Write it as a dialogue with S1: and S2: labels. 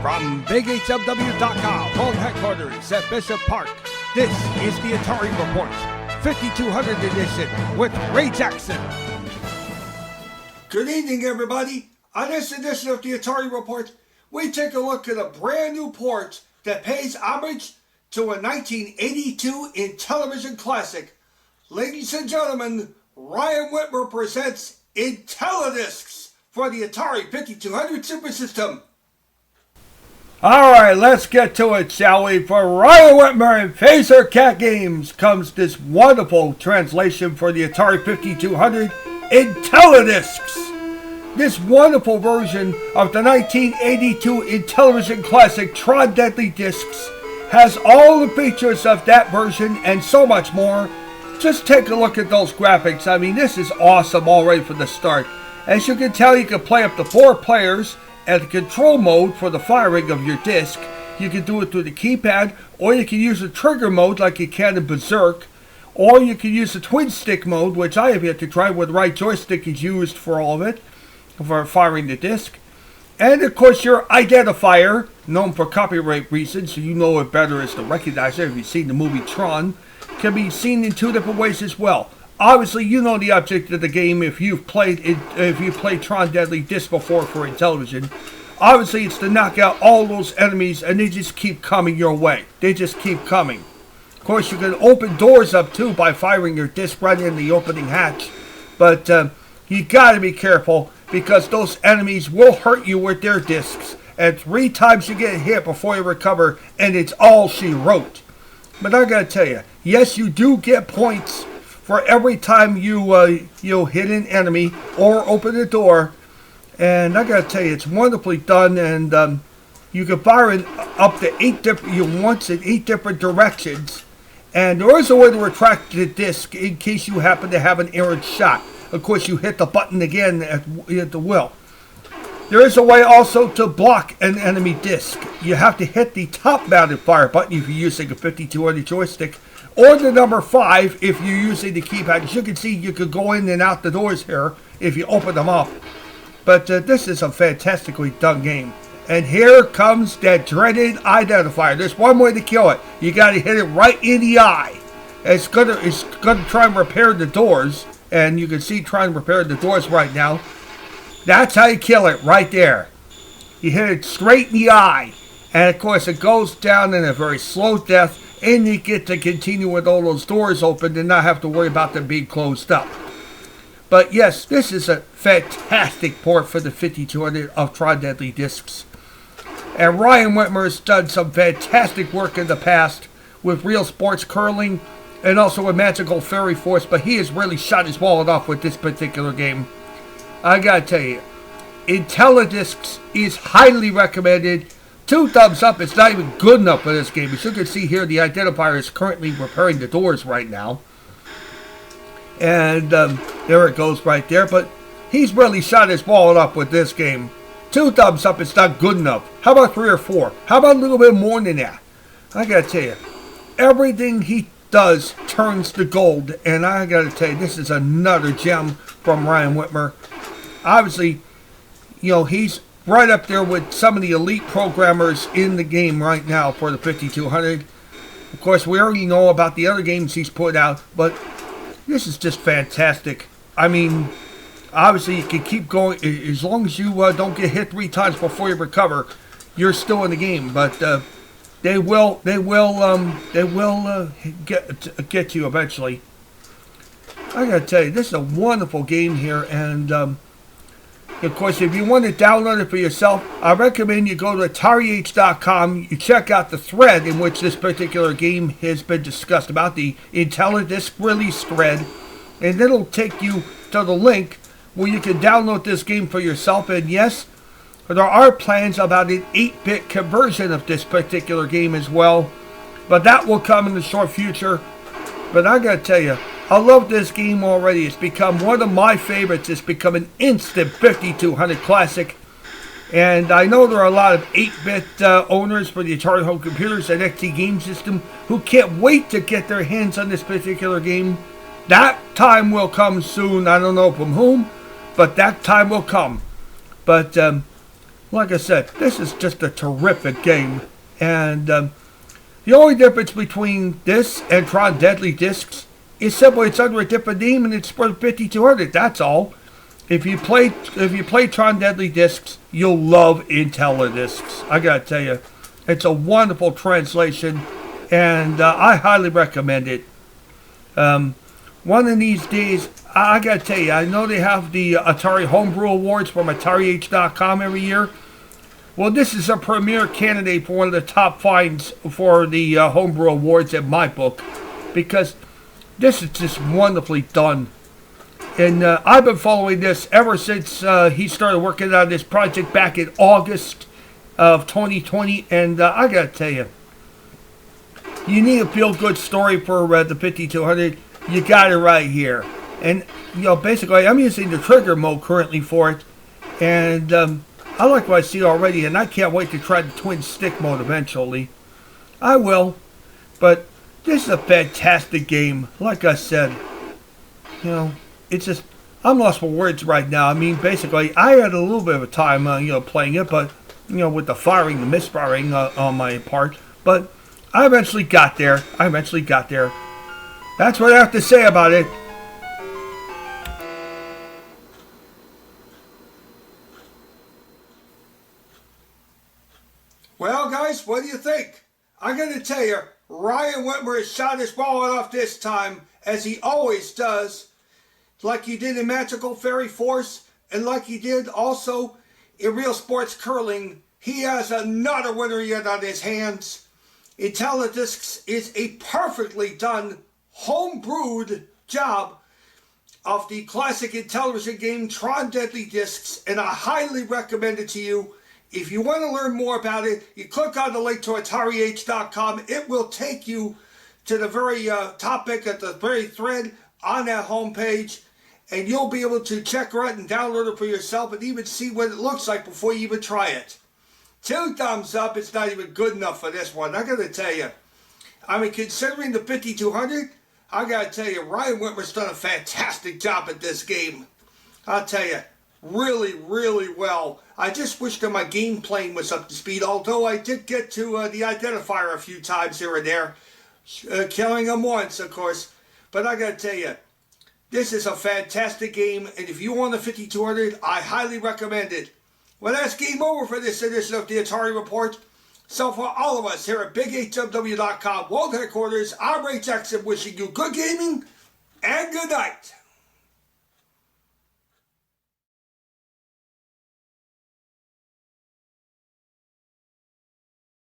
S1: From BigHMW.com, world headquarters at Bishop Park, this is the Atari Report, 5200 edition with Ray Jackson. Good evening, everybody. On this edition of the Atari Report, we take a look at a brand new port that pays homage to a 1982 Intellivision classic. Ladies and gentlemen, Ryan Witmer presents IntelliDiscs for the Atari 5200 SuperSystem. Alright, let's get to it, shall we? For Ryan Witmer and Phaser Cat Games comes this wonderful translation for the Atari 5200 IntelliDiscs. This wonderful version of the 1982 Intellivision classic Tron Deadly Discs has all the features of that version and so much more. Just take a look at those graphics. I mean, this is awesome already from the start. As you can tell, you can play up to 4 players at the control mode for the firing of your disc. You can do it through the keypad, or you can use the trigger mode like you can in Berserk, or you can use the twin stick mode, which I have yet to try, where the right joystick is used for all of it, for firing the disc. And of course your identifier, known for copyright reasons, so you know it better as the recognizer if you've seen the movie Tron, can be seen in 2 different ways as well. Obviously, you know the object of the game if you've played Tron Deadly Disc before for Intellivision. Obviously, it's to knock out all those enemies, and they just keep coming your way. They just keep coming. Of course, you can open doors up too by firing your disc right in the opening hatch. But you gotta be careful, because those enemies will hurt you with their discs. And 3 times you get hit before you recover, and it's all she wrote. But I gotta tell you, yes, you do get points for every time you hit an enemy or open a door. And I gotta tell you, it's wonderfully done, and you can fire in up to 8 different in 8 different directions. And there is a way to retract the disc in case you happen to have an errant shot. Of course, you hit the button again at the will. There is a way also to block an enemy disc. You have to hit the top-mounted fire button if you're using a 5200 joystick, or the number 5 if you're using the keypad. As you can see, you could go in and out the doors here if you open them up. But this is a fantastically done game. And here comes that dreaded identifier. There's one way to kill it. You got to hit it right in the eye. It's gonna try and repair the doors, and you can see trying to repair the doors right now. That's how you kill it, right there. You hit it straight in the eye. And of course, it goes down in a very slow death, and you get to continue with all those doors open and not have to worry about them being closed up. But yes, this is a fantastic port for the 5200 of Tron Deadly Discs. And Ryan Witmer has done some fantastic work in the past with Real Sports Curling and also with Magical Fairy Force, but he has really shot his wallet off with this particular game. I gotta tell you, IntelliDiscs is highly recommended. 2 thumbs up. It's not even good enough for this game. As you can see here, the identifier is currently repairing the doors right now. And there it goes right there. But he's really shot his wallet up with this game. 2 thumbs up. It's not good enough. How about 3 or 4? How about a little bit more than that? I gotta tell you, everything he does turns to gold. And I gotta tell you, this is another gem from Ryan Witmer. Obviously, you know, he's right up there with some of the elite programmers in the game right now for the 5200. Of course, we already know about the other games he's put out, but this is just fantastic. I mean, obviously you can keep going as long as you don't get hit 3 times before you recover. You're still in the game, but they will get you eventually. I gotta tell you, this is a wonderful game here, and of course, if you want to download it for yourself, I recommend you go to AtariH.com. You check out the thread in which this particular game has been discussed about, the IntelliDisc release thread, and it'll take you to the link where you can download this game for yourself. And yes, there are plans about an 8-bit conversion of this particular game as well, but that will come in the short future. But I gotta tell you, I love this game already. It's become one of my favorites. It's become an instant 5200 classic. And I know there are a lot of 8-bit owners for the Atari home computers and XT Game System who can't wait to get their hands on this particular game. That time will come soon. I don't know from whom, but that time will come. But like I said, this is just a terrific game. And the only difference between this and Tron Deadly Discs is simply it's under a different name and it's for the 5200. That's all. If you play Tron Deadly Discs, you'll love IntelliDiscs. I gotta tell you, it's a wonderful translation, and I highly recommend it. One of these days, I gotta tell you, I know they have the Atari Homebrew Awards from AtariH.com every year. Well, this is a premier candidate for one of the top finds for the Homebrew Awards in my book, because this is just wonderfully done. And I've been following this ever since he started working on this project back in August of 2020. And I gotta tell you, you need a feel-good story for the 5200. You got it right here. And, basically, I'm using the trigger mode currently for it. And I like what I see already. And I can't wait to try the twin stick mode eventually. I will. But this is a fantastic game. Like I said, it's just, I'm lost for words right now. I mean, basically, I had a little bit of a time, playing it, but, with the misfiring on my part. But I eventually got there. That's what I have to say about it. Well, guys, what do you think? I'm going to tell you, Ryan Witmer has shot his ball off this time, as he always does. Like he did in Magical Fairy Force, and like he did also in Real Sports Curling. He has another winner yet on his hands. IntelliDiscs is a perfectly done, homebrewed job of the classic Intellivision game Tron Deadly Discs, and I highly recommend it to you. If you want to learn more about it, you click on the link to AtariH.com. It will take you to the very topic at the very thread on that homepage, and you'll be able to check it out and download it for yourself and even see what it looks like before you even try it. 2 thumbs up. It's not even good enough for this one. I gotta tell you, I mean, considering the 5200, I gotta tell you, Ryan Witmer's done a fantastic job at this game. I'll tell you, really, really well. I just wish that my game playing was up to speed, although I did get to the identifier a few times here and there, killing him once, of course. But I gotta tell you, this is a fantastic game, and if you want the 5200, I highly recommend it. Well, that's game over for this edition of the Atari Report. So for all of us here at BigHMW.com World Headquarters, I'm Ray Jackson wishing you good gaming and good night.